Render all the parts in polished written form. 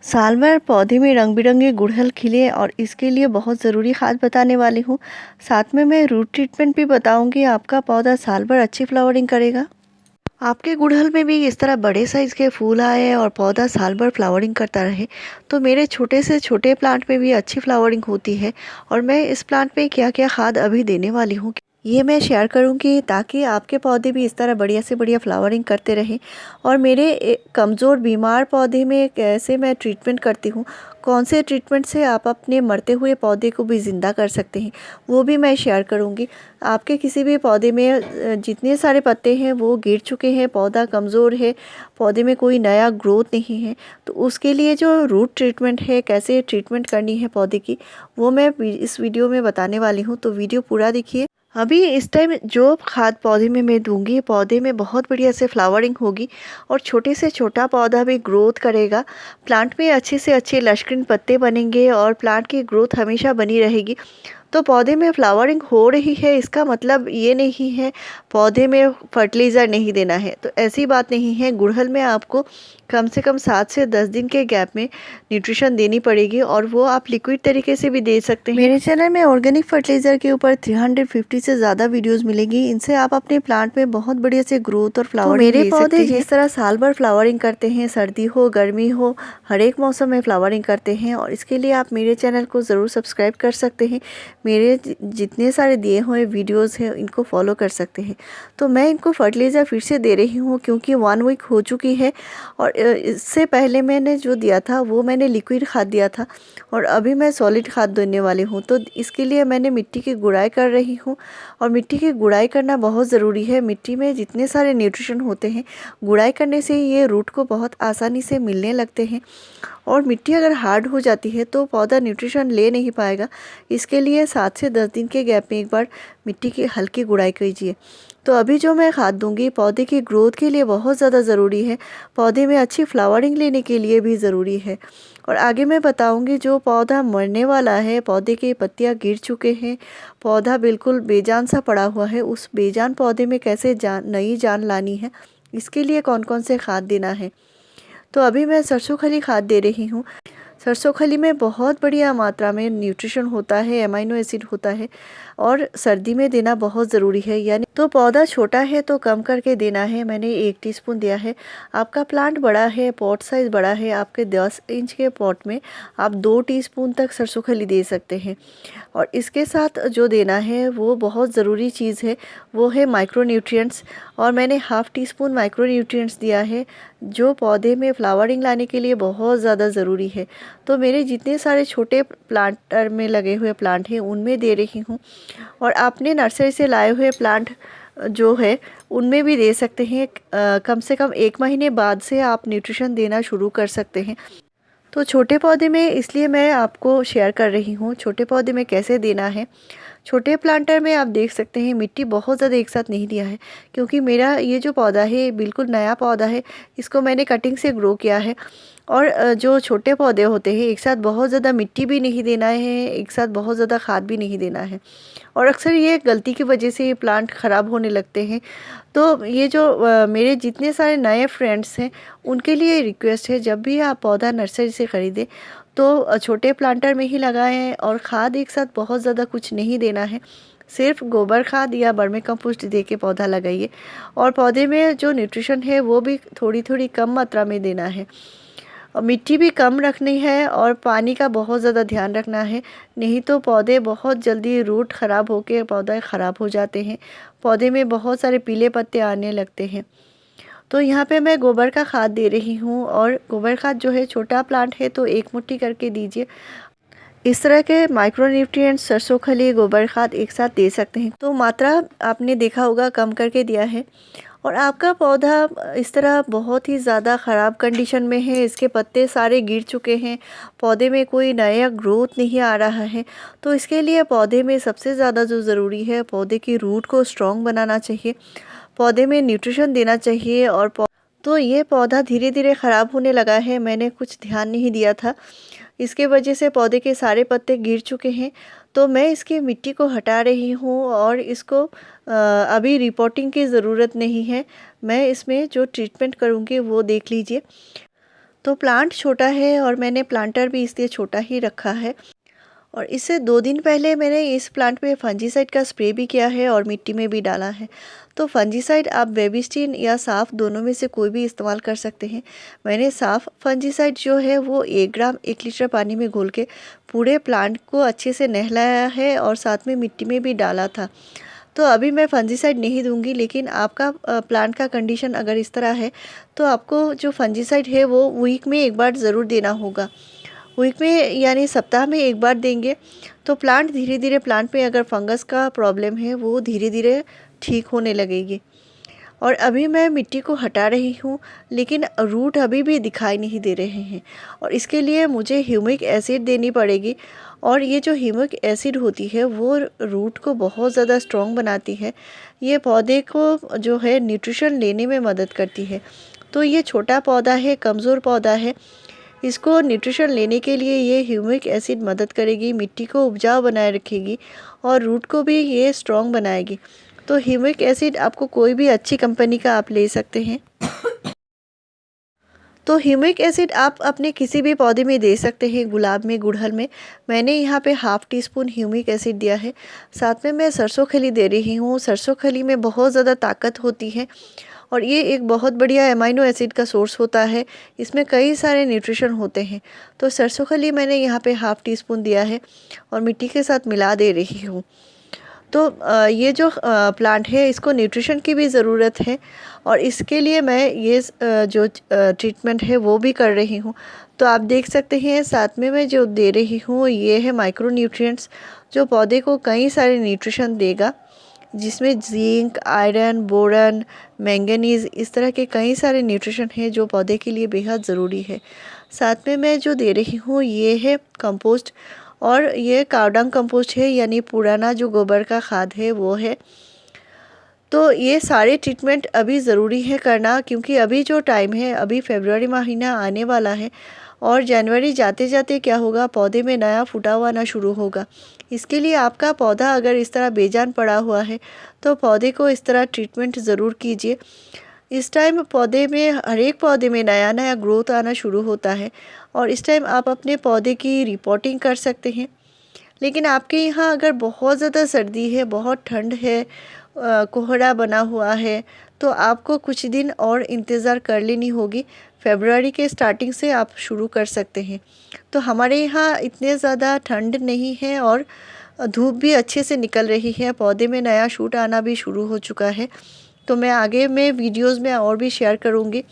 साल भर पौधे में रंग बिरंगे गुड़हल खिले और इसके लिए बहुत ज़रूरी खाद बताने वाली हूँ। साथ में मैं रूट ट्रीटमेंट भी बताऊँगी। आपका पौधा साल भर अच्छी फ्लावरिंग करेगा। आपके गुड़हल में भी इस तरह बड़े साइज़ के फूल आए और पौधा साल भर फ्लावरिंग करता रहे तो मेरे छोटे से छोटे प्लांट में भी अच्छी फ्लावरिंग होती है। और मैं इस प्लांट में क्या क्या खाद अभी देने वाली हूँ ये मैं शेयर करूँगी ताकि आपके पौधे भी इस तरह बढ़िया से बढ़िया फ्लावरिंग करते रहें। और मेरे कमज़ोर बीमार पौधे में कैसे मैं ट्रीटमेंट करती हूँ, कौन से ट्रीटमेंट से आप अपने मरते हुए पौधे को भी ज़िंदा कर सकते हैं, वो भी मैं शेयर करूँगी। आपके किसी भी पौधे में जितने सारे पत्ते हैं वो गिर चुके हैं, पौधा कमज़ोर है, पौधे में कोई नया ग्रोथ नहीं है, तो उसके लिए जो रूट ट्रीटमेंट है, कैसे ट्रीटमेंट करनी है पौधे की, वो मैं इस वीडियो में बताने वाली हूँ। तो वीडियो पूरा देखिए। अभी इस टाइम जो खाद पौधे में मैं दूंगी, पौधे में बहुत बढ़िया से फ्लावरिंग होगी और छोटे से छोटा पौधा भी ग्रोथ करेगा। प्लांट में अच्छे से अच्छे लश्करीन पत्ते बनेंगे और प्लांट की ग्रोथ हमेशा बनी रहेगी। तो पौधे में फ्लावरिंग हो रही है इसका मतलब ये नहीं है पौधे में फर्टिलाइज़र नहीं देना है, तो ऐसी बात नहीं है। गुड़हल में आपको कम से कम 7 से 10 दिन के गैप में न्यूट्रिशन देनी पड़ेगी और वो आप लिक्विड तरीके से भी दे सकते हैं। मेरे चैनल में ऑर्गेनिक फर्टिलाइज़र के ऊपर 350 से ज़्यादा वीडियोस मिलेंगी। इनसे आप अपने प्लांट में बहुत बढ़िया से ग्रोथ और फ्लावरिंग ले सकते हैं। मेरे पौधे जिस तरह साल भर फ्लावरिंग करते हैं, सर्दी हो गर्मी हो हर एक मौसम में फ्लावरिंग करते हैं और इसके लिए आप मेरे चैनल को ज़रूर सब्सक्राइब कर सकते हैं। मेरे जितने सारे दिए हुए वीडियोस हैं इनको फॉलो कर सकते हैं। तो मैं इनको फर्टिलाइज़र फिर से दे रही हूँ क्योंकि 1 वीक हो चुकी है और इससे पहले मैंने जो दिया था वो मैंने लिक्विड खाद दिया था और अभी मैं सॉलिड खाद देने वाली हूँ। तो इसके लिए मैंने मिट्टी की गुड़ाई कर रही हूँ और मिट्टी की गुड़ाई करना बहुत ज़रूरी है। मिट्टी में जितने सारे न्यूट्रिशन होते हैं, गुड़ाई करने से ये रूट को बहुत आसानी से मिलने लगते हैं। और मिट्टी अगर हार्ड हो जाती है तो पौधा न्यूट्रिशन ले नहीं पाएगा। इसके लिए 7 से 10 दिन के गैप में एक बार मिट्टी की हल्की गुड़ाई कीजिए। तो अभी जो मैं खाद दूंगी पौधे की ग्रोथ के लिए बहुत ज़्यादा ज़रूरी है, पौधे में अच्छी फ्लावरिंग लेने के लिए भी ज़रूरी है। और आगे मैं बताऊंगी जो पौधा मरने वाला है, पौधे की पत्तियां गिर चुके हैं, पौधा बिल्कुल बेजान सा पड़ा हुआ है, उस बेजान पौधे में कैसे नई जान लानी है, इसके लिए कौन कौन से खाद देना है। तो अभी मैं सरसों खली खाद दे रही हूँ। सरसों खली में बहुत बढ़िया मात्रा में न्यूट्रिशन होता है, अमीनो एसिड होता है और सर्दी में देना बहुत ज़रूरी है। यानी तो पौधा छोटा है तो कम करके देना है। मैंने 1 टीस्पून दिया है। आपका प्लांट बड़ा है, पॉट साइज़ बड़ा है, आपके 10 इंच के पॉट में आप 2 टीस्पून तक सरसों खली दे सकते हैं। और इसके साथ जो देना है वो बहुत ज़रूरी चीज़ है, वो है माइक्रो न्यूट्रिएंट्स। और मैंने half tea spoon micro nutrients दिया है जो पौधे में फ्लावरिंग लाने के लिए बहुत ज़्यादा ज़रूरी है। तो मेरे जितने सारे छोटे प्लांटर में लगे हुए प्लांट हैं उनमें दे रही हूँ और आपने नर्सरी से लाए हुए प्लांट जो है उनमें भी दे सकते हैं। कम से कम 1 महीने बाद से आप न्यूट्रिशन देना शुरू कर सकते हैं। तो छोटे पौधे में इसलिए मैं आपको शेयर कर रही हूँ छोटे पौधे में कैसे देना है। छोटे प्लांटर में आप देख सकते हैं मिट्टी बहुत ज़्यादा एक साथ नहीं दिया है क्योंकि मेरा ये जो पौधा है बिल्कुल नया पौधा है, इसको मैंने कटिंग से ग्रो किया है। और जो छोटे पौधे होते हैं एक साथ बहुत ज़्यादा मिट्टी भी नहीं देना है, एक साथ बहुत ज़्यादा खाद भी नहीं देना है और अक्सर ये गलती की वजह से ये प्लांट ख़राब होने लगते हैं। तो ये जो मेरे जितने सारे नए फ्रेंड्स हैं उनके लिए रिक्वेस्ट है, जब भी आप पौधा नर्सरी से ख़रीदें तो छोटे प्लांटर में ही लगाएं और खाद एक साथ बहुत ज़्यादा कुछ नहीं देना है। सिर्फ गोबर खाद या वर्मी कंपोस्ट दे के पौधा लगाइए और पौधे में जो न्यूट्रिशन है वो भी थोड़ी थोड़ी कम मात्रा में देना है और मिट्टी भी कम रखनी है और पानी का बहुत ज़्यादा ध्यान रखना है। नहीं तो पौधे बहुत जल्दी रूट ख़राब होकर पौधे ख़राब हो जाते हैं, पौधे में बहुत सारे पीले पत्ते आने लगते हैं। तो यहाँ पे मैं गोबर का खाद दे रही हूँ और गोबर खाद जो है छोटा प्लांट है तो 1 मुट्ठी करके दीजिए। इस तरह के माइक्रो न्यूट्रिएंट्स सरसों खली गोबर खाद एक साथ दे सकते हैं। तो मात्रा आपने देखा होगा कम करके दिया है। और आपका पौधा इस तरह बहुत ही ज़्यादा ख़राब कंडीशन में है, इसके पत्ते सारे गिर चुके हैं, पौधे में कोई नया ग्रोथ नहीं आ रहा है, तो इसके लिए पौधे में सबसे ज़्यादा जो ज़रूरी है पौधे की रूट को स्ट्रॉन्ग बनाना चाहिए, पौधे में न्यूट्रिशन देना चाहिए। और तो ये पौधा धीरे धीरे ख़राब होने लगा है, मैंने कुछ ध्यान नहीं दिया था, इसके वजह से पौधे के सारे पत्ते गिर चुके हैं। तो मैं इसकी मिट्टी को हटा रही हूँ और इसको अभी रिपोर्टिंग की ज़रूरत नहीं है। मैं इसमें जो ट्रीटमेंट करूँगी वो देख लीजिए। तो प्लांट छोटा है और मैंने प्लांटर भी इसलिए छोटा ही रखा है। और इससे 2 दिन पहले मैंने इस प्लांट पे फंजीसाइड का स्प्रे भी किया है और मिट्टी में भी डाला है। तो फंजीसाइड आप बेबिस्टिन या साफ़ दोनों में से कोई भी इस्तेमाल कर सकते हैं। मैंने साफ़ फंजीसाइड जो है वो 1 ग्राम 1 लीटर पानी में घोल के पूरे प्लांट को अच्छे से नहलाया है और साथ में मिट्टी में भी डाला था। तो अभी मैं फंजीसाइड नहीं दूंगी, लेकिन आपका प्लांट का कंडीशन अगर इस तरह है तो आपको जो फंजीसाइड है वो वीक में एक बार ज़रूर देना होगा। वीक में यानी सप्ताह में एक बार देंगे तो प्लांट धीरे धीरे, प्लांट में अगर फंगस का प्रॉब्लम है वो धीरे धीरे ठीक होने लगेगी। और अभी मैं मिट्टी को हटा रही हूँ, लेकिन रूट अभी भी दिखाई नहीं दे रहे हैं और इसके लिए मुझे ह्यूमिक एसिड देनी पड़ेगी। और ये जो ह्यूमिक एसिड होती है वो रूट को बहुत ज़्यादा स्ट्रॉन्ग बनाती है। ये पौधे को जो है न्यूट्रिशन लेने में मदद करती है। तो ये छोटा पौधा है, कमज़ोर पौधा है, इसको न्यूट्रिशन लेने के लिए ये ह्यूमिक एसिड मदद करेगी, मिट्टी को उपजाऊ बनाए रखेगी और रूट को भी ये स्ट्रॉन्ग बनाएगी। तो ह्यूमिक एसिड आपको कोई भी अच्छी कंपनी का आप ले सकते हैं। तो ह्यूमिक एसिड आप अपने किसी भी पौधे में दे सकते हैं, गुलाब में, गुड़हल में। मैंने यहाँ पे ½ टीस्पून ह्यूमिक एसिड दिया है। साथ में मैं सरसों खली दे रही हूँ। सरसों खली में बहुत ज़्यादा ताकत होती है और ये एक बहुत बढ़िया अमीनो एसिड का सोर्स होता है। इसमें कई सारे न्यूट्रिशन होते हैं। तो सरसों खली मैंने यहाँ पे ½ टीस्पून दिया है और मिट्टी के साथ मिला दे रही हूँ। तो ये जो प्लांट है इसको न्यूट्रिशन की भी ज़रूरत है और इसके लिए मैं ये जो ट्रीटमेंट है वो भी कर रही हूँ। तो आप देख सकते हैं साथ में मैं जो दे रही हूँ ये है माइक्रो न्यूट्रिएंट्स, जो पौधे को कई सारे न्यूट्रिशन देगा, जिसमें जिंक, आयरन, बोरन, मैंगनीज़, इस तरह के कई सारे न्यूट्रिशन हैं जो पौधे के लिए बेहद ज़रूरी है। साथ में मैं जो दे रही हूँ ये है कंपोस्ट, और ये कावडंग कंपोस्ट है, यानी पुराना जो गोबर का खाद है वो है। तो ये सारे ट्रीटमेंट अभी ज़रूरी है करना, क्योंकि अभी जो टाइम है, अभी फरवरी महीना आने वाला है और जनवरी जाते जाते क्या होगा, पौधे में नया फुटाव आना शुरू होगा। इसके लिए आपका पौधा अगर इस तरह बेजान पड़ा हुआ है तो पौधे को इस तरह ट्रीटमेंट ज़रूर कीजिए। इस टाइम पौधे में, हर एक पौधे में नया नया ग्रोथ आना शुरू होता है और इस टाइम आप अपने पौधे की रिपोर्टिंग कर सकते हैं। लेकिन आपके यहाँ अगर बहुत ज़्यादा सर्दी है, बहुत ठंड है, कोहरा बना हुआ है, तो आपको कुछ दिन और इंतज़ार कर लेनी होगी। फरवरी के स्टार्टिंग से आप शुरू कर सकते हैं। तो हमारे यहाँ इतने ज़्यादा ठंड नहीं है और धूप भी अच्छे से निकल रही है, पौधे में नया शूट आना भी शुरू हो चुका है। तो मैं आगे में वीडियोस में और भी शेयर करूँगी।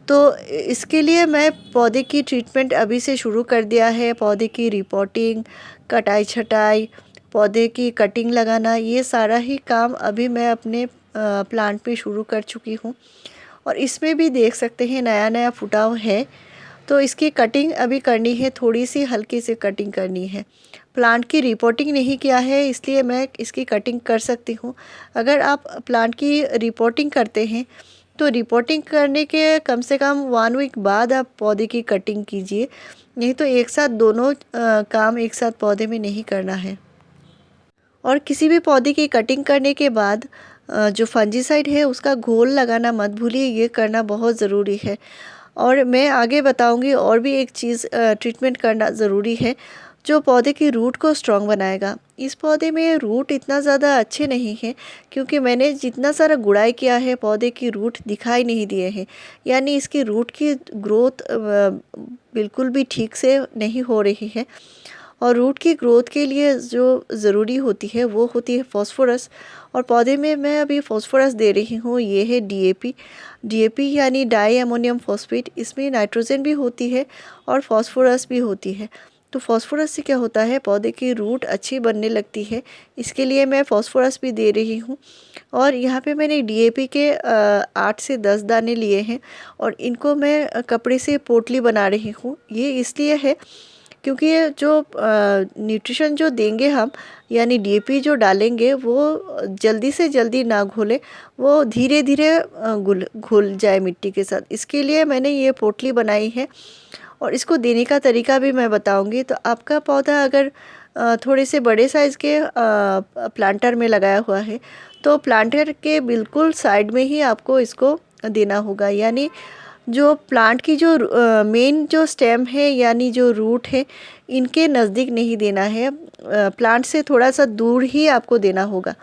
तो इसके लिए मैं पौधे की ट्रीटमेंट अभी से शुरू कर दिया है। पौधे की रिपोर्टिंग, कटाई छटाई, पौधे की कटिंग लगाना, ये सारा ही काम अभी मैं अपने प्लांट पे शुरू कर चुकी हूँ। और इसमें भी देख सकते हैं नया नया फुटाव है। तो इसकी कटिंग अभी करनी है, थोड़ी सी हल्की सी कटिंग करनी है। प्लांट की रिपोर्टिंग नहीं किया है इसलिए मैं इसकी कटिंग कर सकती हूँ। अगर आप प्लांट की रिपोर्टिंग करते हैं तो रिपोर्टिंग करने के कम से कम 1 वीक बाद आप पौधे की कटिंग कीजिए, नहीं तो एक साथ दोनों काम एक साथ पौधे में नहीं करना है। और किसी भी पौधे की कटिंग करने के बाद जो फंजीसाइड है उसका घोल लगाना मत भूलिए, ये करना बहुत ज़रूरी है। और मैं आगे बताऊंगी और भी एक चीज़ ट्रीटमेंट करना ज़रूरी है जो पौधे की रूट को स्ट्रॉन्ग बनाएगा। इस पौधे में रूट इतना ज़्यादा अच्छे नहीं है, क्योंकि मैंने जितना सारा गुड़ाई किया है पौधे की रूट दिखाई नहीं दिए हैं, यानी इसकी रूट की ग्रोथ बिल्कुल भी ठीक से नहीं हो रही है। और रूट की ग्रोथ के लिए जो ज़रूरी होती है वो होती है फास्फोरस। और पौधे में मैं अभी फास्फोरस दे रही हूँ, ये है डीएपी। डीएपी यानी डाई अमोनियम फॉस्फेट। इसमें नाइट्रोजन भी होती है और फास्फोरस भी होती है। तो फास्फोरस से क्या होता है, पौधे की रूट अच्छी बनने लगती है, इसके लिए मैं फास्फोरस भी दे रही हूँ। और यहाँ पे मैंने डीएपी के 8 से 10 दाने लिए हैं और इनको मैं कपड़े से पोटली बना रही हूँ। ये इसलिए है क्योंकि ये जो न्यूट्रिशन जो देंगे हम, यानी डीएपी जो डालेंगे वो जल्दी से जल्दी ना घुले, वो धीरे धीरे घुल जाए मिट्टी के साथ। इसके लिए मैंने ये पोटली बनाई है और इसको देने का तरीका भी मैं बताऊंगी। तो आपका पौधा अगर थोड़े से बड़े साइज़ के प्लांटर में लगाया हुआ है तो प्लांटर के बिल्कुल साइड में ही आपको इसको देना होगा, यानी जो प्लांट की जो मेन जो स्टेम है यानी जो रूट है, इनके नज़दीक नहीं देना है, प्लांट से थोड़ा सा दूर ही आपको देना होगा।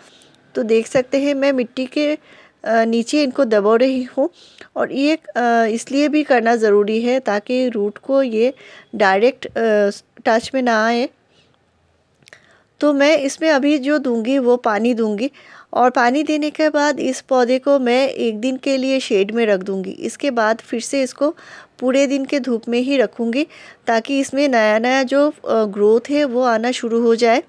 तो देख सकते हैं मैं मिट्टी के नीचे इनको दबा रही हूँ, और ये इसलिए भी करना ज़रूरी है ताकि रूट को ये डायरेक्ट टच में ना आए। तो मैं इसमें अभी जो दूंगी वो पानी दूंगी, और पानी देने के बाद इस पौधे को मैं 1 दिन के लिए शेड में रख दूंगी। इसके बाद फिर से इसको पूरे दिन के धूप में ही रखूंगी ताकि इसमें नया नया जो ग्रोथ है वो आना शुरू हो जाए।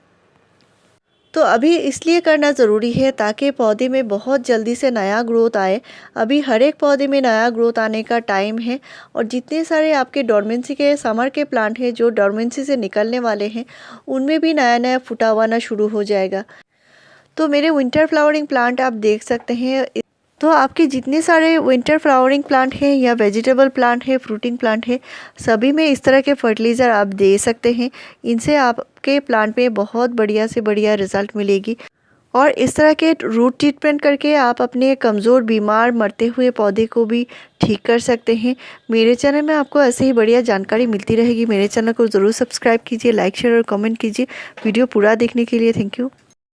तो अभी इसलिए करना ज़रूरी है ताकि पौधे में बहुत जल्दी से नया ग्रोथ आए। अभी हर एक पौधे में नया ग्रोथ आने का टाइम है, और जितने सारे आपके डोरमेंसी के समर के प्लांट हैं जो डोरमेंसी से निकलने वाले हैं, उनमें भी नया नया फुटा आना शुरू हो जाएगा। तो मेरे विंटर फ्लावरिंग प्लांट आप देख सकते हैं। तो आपके जितने सारे विंटर फ्लावरिंग प्लांट हैं या वेजिटेबल प्लांट है, फ्रूटिंग प्लांट है, सभी में इस तरह के फर्टिलाइज़र आप दे सकते हैं। इनसे आपके प्लांट में बहुत बढ़िया से बढ़िया रिज़ल्ट मिलेगी। और इस तरह के रूट ट्रीटमेंट करके आप अपने कमज़ोर, बीमार, मरते हुए पौधे को भी ठीक कर सकते हैं। मेरे चैनल में आपको ऐसे ही बढ़िया जानकारी मिलती रहेगी। मेरे चैनल को ज़रूर सब्सक्राइब कीजिए, लाइक, शेयर और कमेंट कीजिए। वीडियो पूरा देखने के लिए थैंक यू।